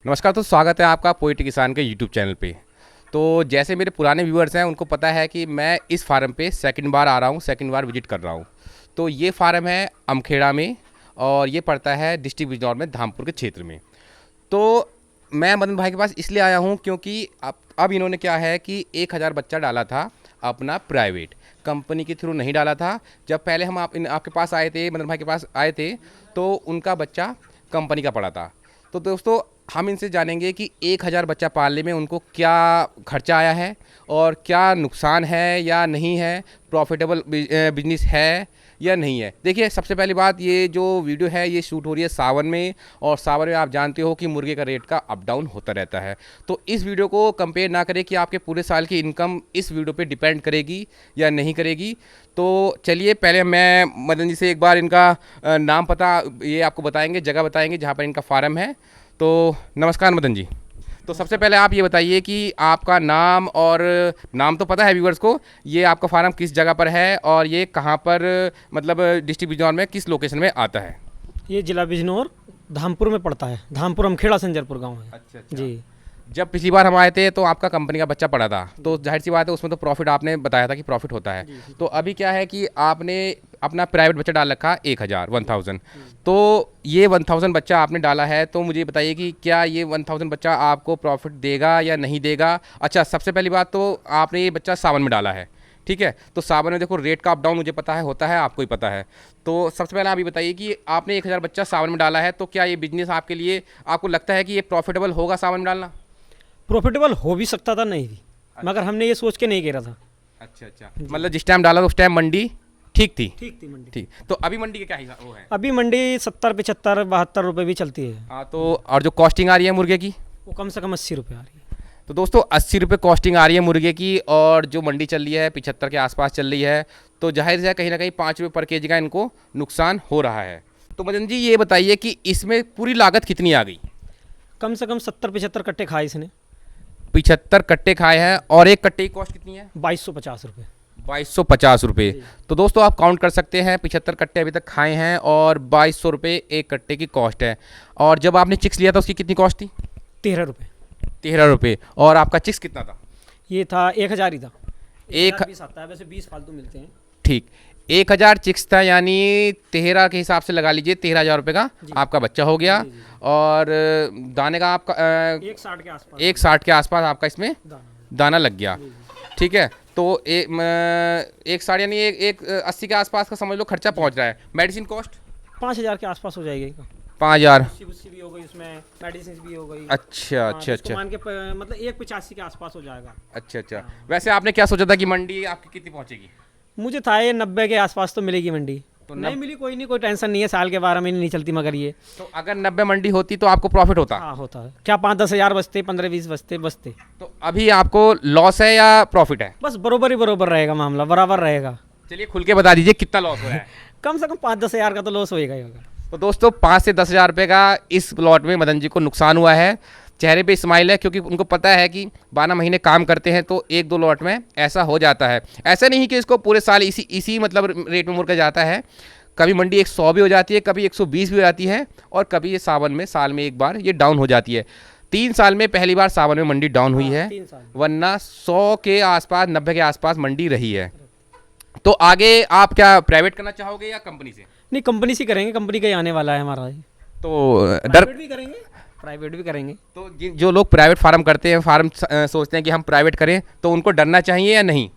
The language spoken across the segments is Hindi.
नमस्कार। तो स्वागत है आपका पोएट्री किसान के यूट्यूब चैनल पे। तो जैसे मेरे पुराने व्यूअर्स हैं उनको पता है कि मैं इस फार्म पे सेकंड बार आ रहा हूँ, सेकंड बार विजिट कर रहा हूँ। तो ये फार्म है अमखेड़ा में और ये पड़ता है डिस्ट्रिक्ट बिजनौर में, धामपुर के क्षेत्र में। तो मैं मदन भाई के पास इसलिए आया हूँ क्योंकि अब इन्होंने क्या है कि 1000 बच्चा डाला था अपना, प्राइवेट कंपनी के थ्रू नहीं डाला था। जब पहले हम आपके पास आए थे, मदन भाई के पास आए थे, तो उनका बच्चा कंपनी का पड़ा था। तो दोस्तों हम इनसे जानेंगे कि 1000 बच्चा पालने में उनको क्या खर्चा आया है और क्या नुकसान है या नहीं है, प्रॉफिटेबल बिजनेस है या नहीं है। देखिए, सबसे पहली बात, ये जो वीडियो है ये शूट हो रही है सावन में, और सावन में आप जानते हो कि मुर्गे का रेट का अप डाउन होता रहता है। तो इस वीडियो को कंपेयर ना करें कि आपके पूरे साल की इनकम इस वीडियो पे डिपेंड करेगी या नहीं करेगी। तो चलिए, पहले मैं मदन जी से एक बार इनका नाम पता ये आपको बताएंगे, जगह बताएंगे जहाँ पर इनका फार्म है। तो नमस्कार मदन जी। तो सबसे पहले आप ये बताइए कि आपका नाम, और नाम तो पता है व्यूअर्स को, ये आपका फार्म किस जगह पर है और ये कहाँ पर, मतलब डिस्ट्रिक्ट बिजनौर में किस लोकेशन में आता है? ये जिला बिजनौर धामपुर में पड़ता है। धामपुर अमखेड़ा संजरपुर गांव है। अच्छा अच्छा। जी। जब पिछली बार हम आए थे तो आपका कंपनी का बच्चा पड़ा था, तो जाहिर सी बात है उसमें तो प्रॉफिट आपने बताया था कि प्रॉफिट होता है। तो अभी क्या है कि आपने अपना प्राइवेट बच्चा डाल रखा 1000 तो ये 1000 बच्चा आपने डाला है। तो मुझे बताइए कि क्या ये 1000 बच्चा आपको प्रॉफिट देगा या नहीं देगा। अच्छा, सबसे पहली बात तो आपने ये बच्चा सावन में डाला है, ठीक है। तो सावन में देखो रेट का अप डाउन मुझे पता है होता है, आपको ही पता है। तो सबसे पहले आप ये बताइए कि आपने 1000 बच्चा सावन में डाला है, तो क्या ये बिजनेस आपके लिए, आपको लगता है कि ये प्रॉफिटेबल होगा सावन में डालना? प्रॉफिटेबल हो भी सकता था, नहीं भी, मगर हमने ये सोच के नहीं करा था। अच्छा अच्छा। मतलब जिस टाइम डाला तो उस टाइम मंडी ठीक थी? ठीक थी मंडी। ठीक। तो अभी मंडी के क्या हिसाब वो है? अभी मंडी 70, 75, 72 रुपये भी चलती है। हाँ। तो और जो कॉस्टिंग आ रही है मुर्गे की, वो कम से कम 80 रुपये आ रही है। तो दोस्तों 80 रुपये कॉस्टिंग आ रही है मुर्गे की, और जो मंडी चल रही है 75 के आसपास चल रही है। तो जाहिर है कहीं ना कहीं 5 रुपये पर केजी का इनको नुकसान हो रहा है। तो मदन जी ये बताइए कि इसमें पूरी लागत कितनी आ गई? कम से कम 70-75 कट्टे खाए इसने। 75 कट्टे खाए हैं, और एक कट्टे की कॉस्ट कितनी है? 2250 रुपये। 2250 रुपये। तो दोस्तों आप काउंट कर सकते हैं, 75 कट्टे अभी तक खाए हैं और 2200 रुपये एक कट्टे की कॉस्ट है। और जब आपने चिक्स लिया था उसकी कितनी कॉस्ट थी? 13 रुपये। 13 रुपये। और आपका चिक्स कितना था? ये था 1000 ही था। एक 20 आता है, वैसे 20 फालतू मिलते हैं। ठीक, 1000 चिक्स था, यानी 13 के हिसाब से लगा लीजिए 13,000 रुपये का आपका बच्चा हो गया। और दाने का आपका 160 के आसपास। 160 के आसपास आपका इसमें दाना लग गया, ठीक है। तो एक 60 यानी एक 80 के आसपास का समझ लो खर्चा पहुंच रहा है। मेडिसिन कॉस्ट 5000 के आसपास हो जाएगी। 5000 भी हो गई, उसमें मेडिसिन भी हो गई। अच्छा अच्छा अच्छा। मान के मतलब 185 के आसपास हो जाएगा। अच्छा अच्छा। वैसे आपने क्या सोचा था कि मंडी आपकी कितनी पहुंचेगी? मुझे था ये 90 के आसपास तो मिलेगी मंडी। तो नहीं मिली कोई नहीं, कोई टेंशन नहीं है, साल के 12 महीने नहीं चलती। मगर ये तो अगर 90 मंडी होती तो आपको प्रॉफिट होता? हाँ होता है। क्या 5-10 हज़ार बचते, 15-20 बचते। तो अभी आपको लॉस है या प्रॉफिट है? बस बरोबर ही बरोबर रहेगा, मामला बराबर रहेगा। चलिए खुल के बता दीजिए कितना लॉस हो रहा है। कम से कम 5-10 हज़ार का तो लॉस होएगा ही होगा। तो दोस्तों 5 से 10 हज़ार रुपये का इस प्लॉट में मदन जी को नुकसान हुआ है। चेहरे पे स्माइल है क्योंकि उनको पता है कि 12 महीने काम करते हैं तो 1-2 लॉट में ऐसा हो जाता है। ऐसा नहीं कि इसको पूरे साल इसी मतलब रेट में मुर्गा जाता है। कभी मंडी 100 भी हो जाती है, कभी 120 भी हो जाती है, और कभी ये सावन में साल में एक बार ये डाउन हो जाती है। 3 साल में पहली बार सावन में मंडी डाउन हुई है, वरना 100 के आसपास, 90 के आसपास मंडी रही है। तो आगे आप क्या प्राइवेट करना चाहोगे या कंपनी से? नहीं, कंपनी से करेंगे, कंपनी का ही आने वाला है हमारा। तो प्राइवेट भी करेंगे। तो जो लोग प्राइवेट फार्म करते हैं, फार्म सोचते हैं कि हम प्राइवेट करें, तो उनको डरना चाहिए या नहीं?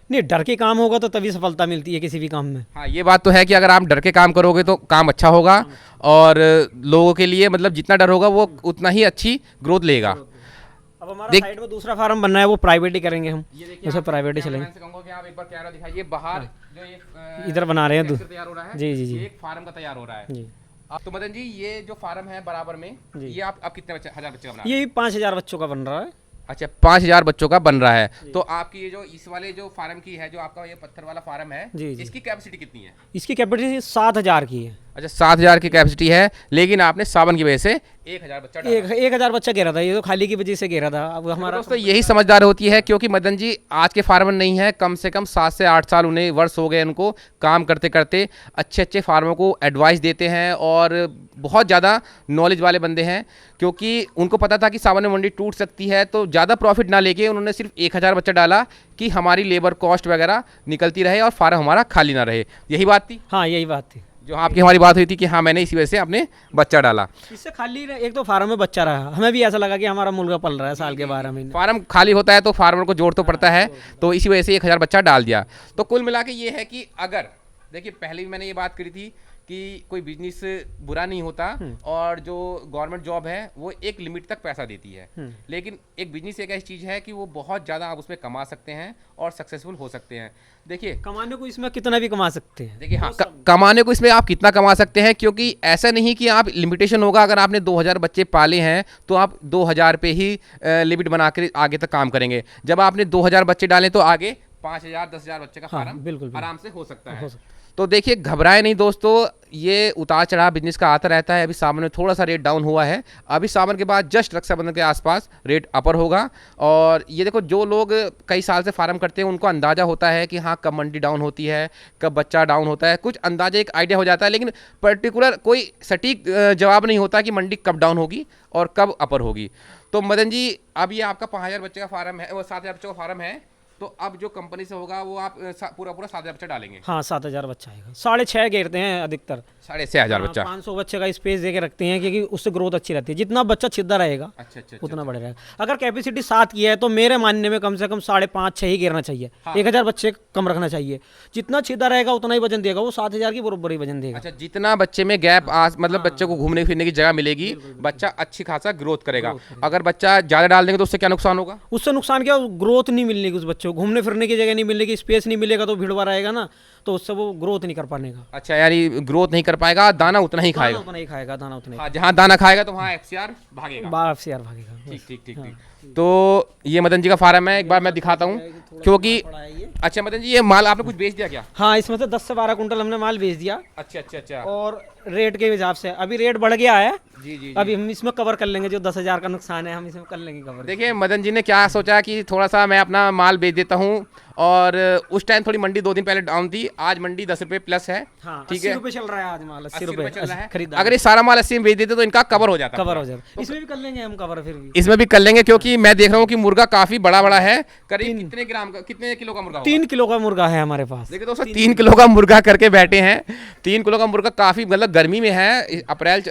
नहीं, डर के काम होगा तो तभी सफलता मिलती है किसी भी काम में। हाँ, ये बात तो है कि अगर आप डर के काम करोगे तो काम अच्छा होगा, और लोगों के लिए मतलब जितना डर होगा वो उतना ही अच्छी ग्रोथ लेगा। अब हमारा साइड में दूसरा फार्म बनना है, वो प्राइवेट ही करेंगे हम। उसे प्राइवेट ही चलेंगे। आप एक बार कैमरा दिखाइए, बाहर जो ये इधर बना रहे हैं तैयार हो रहा है। जी जी जी। एक फार्म का तैयार हो रहा है जी। तो मदन जी ये जो फार्म है बराबर में, ये आप कितने हजार बच्चे का बना? ये 5000 बच्चों का बन रहा है। अच्छा, 5000 बच्चों का बन रहा है। तो आपकी ये जो इस वाले जो फार्म की है, जो आपका ये पत्थर वाला फार्म है, जी जी। इसकी कैपेसिटी कितनी है? इसकी कैपेसिटी 7000 की है। अच्छा, 7,000 की कैपेसिटी है, लेकिन आपने सावन की वजह से 1,000 बच्चा डाला। 1,000 बच्चा घेरा था, ये तो खाली की वजह से घेरा था। अब हमारा दोस्तों यही समझदार होती है, क्योंकि मदन जी आज के फार्मर नहीं है, कम से कम 7 से 8 साल उन्हें वर्ष हो गए उनको काम करते करते, अच्छे अच्छे फार्मर को एडवाइस देते हैं और बहुत ज़्यादा नॉलेज वाले बंदे हैं। क्योंकि उनको पता था कि सावन में मंडी टूट सकती है, तो ज़्यादा प्रॉफिट ना लेके उन्होंने सिर्फ 1,000 बच्चा डाला कि हमारी लेबर कॉस्ट वगैरह निकलती रहे और फार्म हमारा खाली ना रहे। यही बात थी। हाँ, यही बात थी जो आपकी हमारी बात हुई थी कि हाँ मैंने इसी वजह से अपने बच्चा डाला। इससे खाली एक तो फार्म में बच्चा रहा, हमें भी ऐसा लगा कि हमारा मुर्गा पल रहा है साल के 12 महीने। फार्म खाली होता है तो फार्मर को जोड़ तो पड़ता है, तो इसी वजह से 1,000 बच्चा डाल दिया। तो कुल मिला के ये है कि अगर देखिए, पहले भी मैंने ये बात करी थी कि कोई बिजनेस बुरा नहीं होता और जो गवर्नमेंट जॉब है वो एक लिमिट तक पैसा देती है, लेकिन एक बिजनेस एक ऐसी चीज़ है कि वो बहुत ज़्यादा आप उसमें कमा सकते हैं और सक्सेसफुल हो सकते हैं। देखिए, कमाने को इसमें कितना भी कमा सकते हैं। देखिए हाँ, कमाने को इसमें आप कितना कमा सकते हैं, क्योंकि ऐसा नहीं कि आप लिमिटेशन होगा। अगर आपने 2,000 बच्चे पाले हैं तो आप 2,000 पे ही लिमिट बना कर आगे तक काम करेंगे। जब आपने 2,000 बच्चे डालें तो आगे 5,000 10,000 बच्चे का फार्म बिल्कुल आराम से हो सकता है। तो देखिए, घबराए नहीं दोस्तों, ये उतार चढ़ाव बिजनेस का आता रहता है। अभी सावन में थोड़ा सा रेट डाउन हुआ है, अभी सावन के बाद जस्ट रक्षाबंधन के आसपास रेट अपर होगा। और ये देखो, जो लोग कई साल से फार्म करते हैं उनको अंदाज़ा होता है कि हाँ कब मंडी डाउन होती है, कब बच्चा डाउन होता है, कुछ अंदाजा एक आइडिया हो जाता है, लेकिन पर्टिकुलर कोई सटीक जवाब नहीं होता कि मंडी कब डाउन होगी और कब अपर होगी। तो मदन जी, अब ये आपका 5,000 बच्चे का फार्म है, वो 7,000 बच्चों का फार्म है, तो अब जो कंपनी से होगा वो आप पूरा 7,000 बच्चा डालेंगे। हाँ, 7,000 बच्चा आएगा। 6.5 घेरते हैं अधिकतर, 6,500 बच्चा। 500 बच्चे का स्पेस दे के रखते हैं, क्योंकि उससे ग्रोथ अच्छी रहती है। जितना बच्चा छिदा रहेगा उतना बढ़ रहेगा। अगर कैपेसिटी 7 की है तो मेरे मानने में कम से कम 5.5-6 ही घेरना चाहिए। 1,000 बच्चे कम रखना चाहिए। जितना छिदा रहेगा उतना ही वजन देगा, वो 7,000 की बराबर ही वजन देगा। अच्छा, जितना बच्चे में गैप मतलब बच्चे को घूमने फिरने की जगह मिलेगी, बच्चा अच्छी खासा ग्रोथ करेगा। अगर बच्चा ज़्यादा डाल देंगे तो उससे क्या नुकसान होगा? उससे नुकसान क्या, ग्रोथ नहीं मिलने की उस बच्चे को, घूमने फिरने की जगह नहीं मिलेगी, स्पेस नहीं मिलेगा, तो भीड़ रहेगा ना, तो उससे वो ग्रोथ नहीं कर पाएगा। अच्छा, यानी ग्रोथ नहीं कर पाएगा, दाना उतना ही खाएगा। उतना ही खाएगा दाना, उतना हाँ, जहाँ दाना खाएगा तो वहाँ एफसीआर भागेगा। एफसीआर भागेगा। ठीक ठीक ठीक ठीक। तो ये मदन जी का फार्म है, एक बार मैं दिखाता हूँ, क्योंकि अच्छा मदन जी, ये माल आपने कुछ बेच दिया क्या? हाँ, इसमें से 10 से 12 कुंटल हमने माल बेच दिया। अच्छा अच्छा अच्छा। और रेट के हिसाब से अभी रेट बढ़ गया है। जी जी। अभी हम इसमें कवर कर लेंगे, जो 10,000 का नुकसान है हम इसमें कर लेंगे कवर। देखिए, मदन जी ने क्या सोचा कि थोड़ा सा मैं अपना माल बेच देता हूँ, और उस टाइम थोड़ी मंडी 2 दिन पहले डाउन थी, आज मंडी 10 रुपये प्लस है। हाँ, ठीक है, 80 रुपये चल रहा है आज माल, 80 रुपये चल रहा है खरीदा। अगर ये सारा माल 80 में बेच देते तो इनका कवर हो जाता। कवर हो जाता। इसमें भी कर लेंगे हम कवर, फिर भी इसमें भी कर लेंगे, क्योंकि मैं देख रहा हूँ कि मुर्गा काफी बड़ा बड़ा है। करीब कितने ग्राम का, कितने किलो का मुर्गा? 3 किलो का मुर्गा है हमारे पास। देखिए दोस्तों, 3 किलो का मुर्गा करके बैठे हैं। 3 किलो का मुर्गा काफी, मतलब गर्मी में है, अप्रैल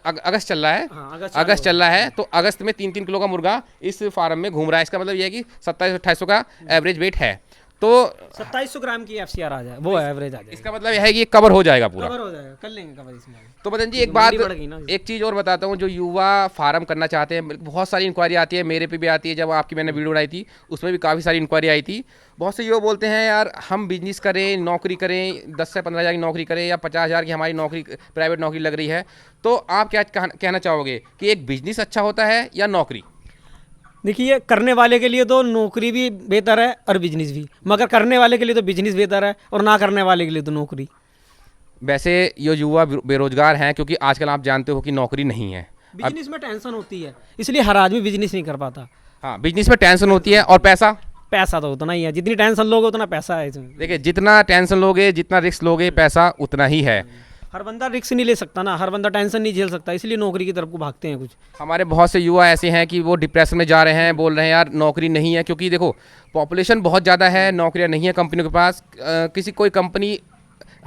अगस्त चल रहा है। अगस्त चल रहा है, तो अगस्त में 3-3 किलो का मुर्गा इस फार्म में घूम रहा है। इसका मतलब यह है कि 2700-2800 का एवरेज वेट है, तो 2700 ग्राम की एफसीआर आ जाए, वो एवरेज आ जाए। इसका मतलब यह है कि ये कवर हो जाएगा पूरा। कवर हो जाएगा, कर लेंगे कवर इसमें। तो मदन जी, एक बात, एक चीज़ और बताता हूँ, जो युवा फार्म करना चाहते हैं, बहुत सारी इंक्वायरी आती है, मेरे पे भी आती है। जब आपकी मैंने वीडियो बनाई थी उसमें भी काफ़ी सारी इंक्वायरी आई थी। बहुत से युवा बोलते हैं यार हम बिजनेस करें, नौकरी करें, 10 से 15 हज़ार की नौकरी करें या 50,000 की हमारी नौकरी, प्राइवेट नौकरी लग रही है, तो आप क्या कहना चाहोगे कि एक बिजनेस अच्छा होता है या नौकरी? देखिए, करने वाले के लिए तो नौकरी भी बेहतर है और बिजनेस भी, मगर करने वाले के लिए तो बिजनेस बेहतर है और ना करने वाले के लिए तो नौकरी। वैसे ये युवा बेरोजगार हैं, क्योंकि आजकल आप जानते हो कि नौकरी नहीं है। बिजनेस में टेंशन होती है, इसलिए हर आदमी बिजनेस नहीं कर पाता। हाँ, बिजनेस में टेंशन होती है, और पैसा तो उतना ही है, जितनी टेंशन लोगे उतना पैसा है इसमें। देखिए, जितना टेंशन लोगे, जितना रिस्क लोगे, पैसा उतना ही है। हर बंदा रिस्क नहीं ले सकता ना, हर बंदा टेंशन नहीं झेल सकता, इसलिए नौकरी की तरफ को भागते हैं कुछ। हमारे बहुत से युवा ऐसे हैं कि वो डिप्रेशन में जा रहे हैं, बोल रहे हैं यार नौकरी नहीं है, क्योंकि देखो पॉपुलेशन बहुत ज़्यादा है, नौकरियां नहीं है कंपनियों के पास। कोई कंपनी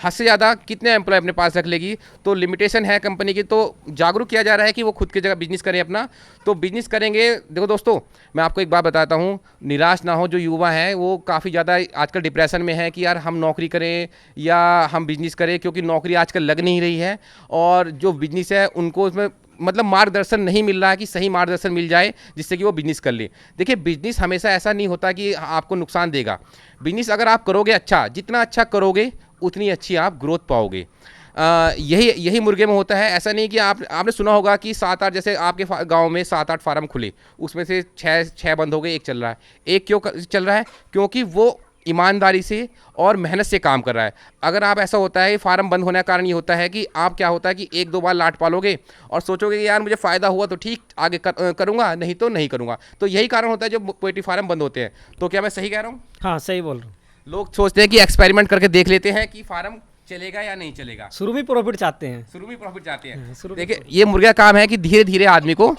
हद से ज़्यादा कितने एम्प्लॉय अपने पास रख लेगी, तो लिमिटेशन है कंपनी की। तो जागरूक किया जा रहा है कि वो खुद की जगह बिजनेस करें अपना, तो बिजनेस करेंगे। देखो दोस्तों, मैं आपको एक बात बताता हूँ, निराश ना हो। जो युवा हैं वो काफ़ी ज़्यादा आजकल डिप्रेशन में है कि यार हम नौकरी करें या हम बिजनेस करें, क्योंकि नौकरी आजकल लग नहीं रही है, और जो बिजनेस है उनको उसमें मतलब मार्गदर्शन नहीं मिल रहा है कि सही मार्गदर्शन मिल जाए जिससे कि वो बिजनेस कर ले। देखिए, बिजनेस हमेशा ऐसा नहीं होता कि आपको नुकसान देगा। बिजनेस अगर आप करोगे अच्छा, जितना अच्छा करोगे उतनी अच्छी आप ग्रोथ पाओगे। यही मुर्गे में होता है। ऐसा नहीं कि आपने सुना होगा कि 7-8, जैसे आपके गांव में 7-8 फार्म खुले, उसमें से 6 बंद हो गए, एक चल रहा है। एक क्यों चल रहा है? क्योंकि वो ईमानदारी से और मेहनत से काम कर रहा है। अगर आप ऐसा होता है, फार्म बंद होने का कारण ये होता है कि आप क्या होता है कि एक दो बार लाट पालोगे और सोचोगे कि यार मुझे फ़ायदा हुआ तो ठीक आगे करूँगा, नहीं तो नहीं करूँगा। तो यही कारण होता है जो पोल्ट्री फार्म बंद होते हैं। तो क्या मैं सही कह रहा हूँ? हाँ सही बोल रहा हूँ। लोग सोचते हैं कि एक्सपेरिमेंट करके देख लेते हैं कि फार्म चलेगा या नहीं चलेगा, शुरू में प्रॉफिट चाहते हैं। शुरू में प्रॉफिट चाहते हैं। शुरू में देखिए ये मुर्गा काम है कि धीरे धीरे आदमी को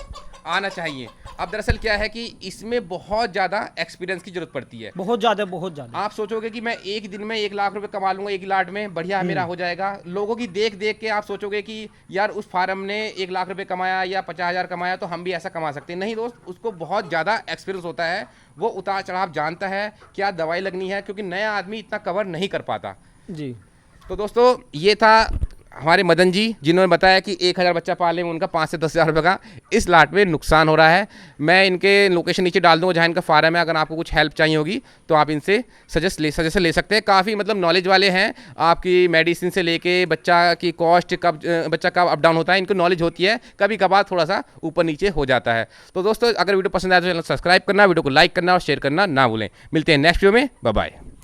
आना चाहिए। अब दरअसल क्या है कि इसमें बहुत ज़्यादा एक्सपीरियंस की जरूरत पड़ती है। बहुत ज़्यादा। आप सोचोगे कि मैं एक दिन में 1 लाख रुपए कमा लूंगा, एक लाट में बढ़िया मेरा हो जाएगा। लोगों की देख देख के आप सोचोगे कि यार उस फार्म ने 1 लाख रुपए कमाया या 50,000 कमाया तो हम भी ऐसा कमा सकते हैं। नहीं दोस्त, उसको बहुत ज़्यादा एक्सपीरियंस होता है, वो उतार चढ़ाव जानता है, क्या दवाई लगनी है, क्योंकि नया आदमी इतना कवर नहीं कर पाता जी। तो दोस्तों ये था हमारे मदन जी, जिन्होंने बताया कि 1000 बच्चा पालने में उनका 5 से 10,000 रुपये का इस लाट में नुकसान हो रहा है। मैं इनके लोकेशन नीचे डाल दूँगा जहाँ इनका फार्म है। अगर आपको कुछ हेल्प चाहिए होगी तो आप इनसे सजेशन ले सकते हैं। काफ़ी मतलब नॉलेज वाले हैं, आपकी मेडिसिन से लेके बच्चा की कॉस्ट कब बच्चा कब अप डाउन होता है इनको नॉलेज होती है। कभी कभार थोड़ा सा ऊपर नीचे हो जाता है। तो दोस्तों अगर वीडियो पसंद आए तो चैनल सब्सक्राइब करना, वीडियो को लाइक करना और शेयर करना ना भूलें। मिलते हैं नेक्स्ट वीडियो में। Bye bye.